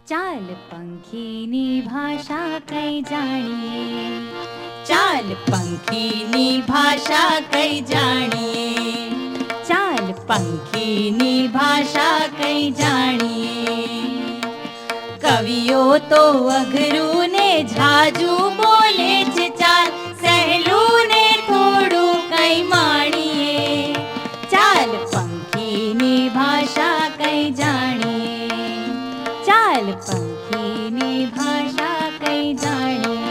ચાલ પંખીની ભાષા કઈ જાણીએ, ચાલ પંખીની ભાષા કઈ જાણીએ, ચાલ પંખીની ભાષા કઈ જાણીએ. કવિઓ તો અઘરું ને ઝાઝુ બોલે છે, ચાલ સહેલું ને થોડું કઈ માણીએ. ચાલ પંખીની ભાષા કઈ જાણીએ, ચાલ પંખીની ભાષા કઈ જાણીએ.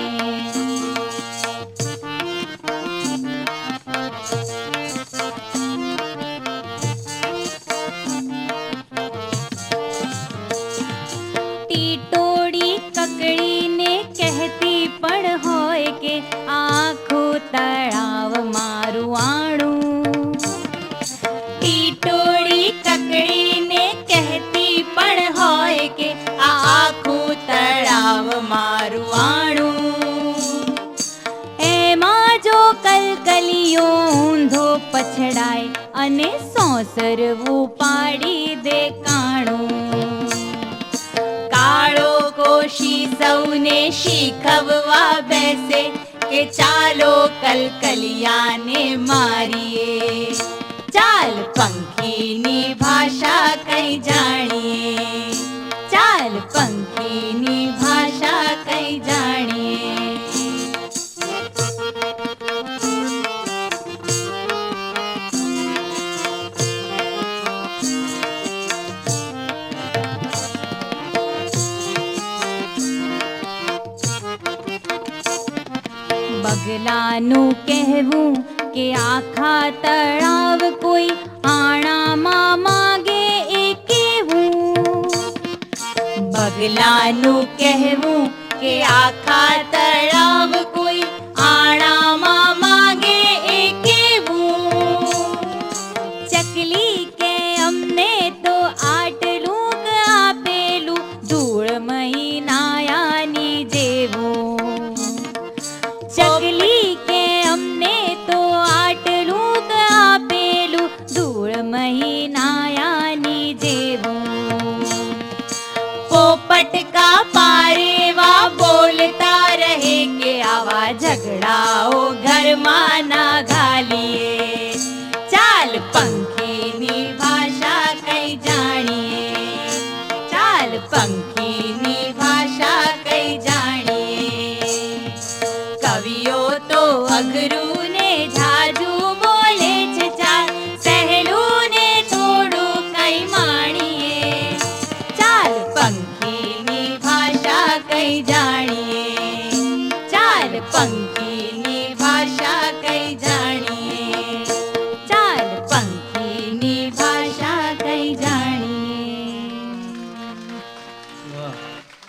ટીટોડી કકડીને કહેતી પણ હોય કે આખું તળાવ મારું આણું. ટીટોળી કકડીને કહેતી પણ હોય કે આ આખું તળાવ મારું આણું. એમાં જો કલકલિયો ઊંધો પછડાય અને સોસરવું પાડી દે કાણું. કાળો કોશી સૌને શીખવવા બેસે કે ચાલો કલકલિયાને મારીએ. ચાલ પંખીની ભાષા કઈ જાણીએ, ચાલ પંખીની ભાષા કઈ જાણીએ. બગલાનું કહેવું કે આખા તળાવ કોઈ આણામાં માગે એ કેવું. બગલાનું કહેવું કે આખા તળાવ કોઈ આણામાં માગે એ કેવું. ચકલી કે અમને તો આટલું જ આપેલું ધૂળ મહિનાયાની જેવું. ચકલી કે અમને તો આટલું જ આપેલું ધૂળ મહિનાયાની જેવું. પોપટ કા પારેવા બોલતા રહે કે આવા ઝઘડાઓ ઘરમાં ના ઘાલીએ. ચાલ પંખીની ભાષા કઈ જાણીએ, ચાલ પંખીની ભાષા કઈ જાણીએ. કવિઓ તો અઘરું ને ઝાઝુ બોલે છે, ચાલ સહેલું ને થોડું કઈ માણીએ. ચાલ પંખીની ભાષા કઈ જાણીએ, ચાલ પંખી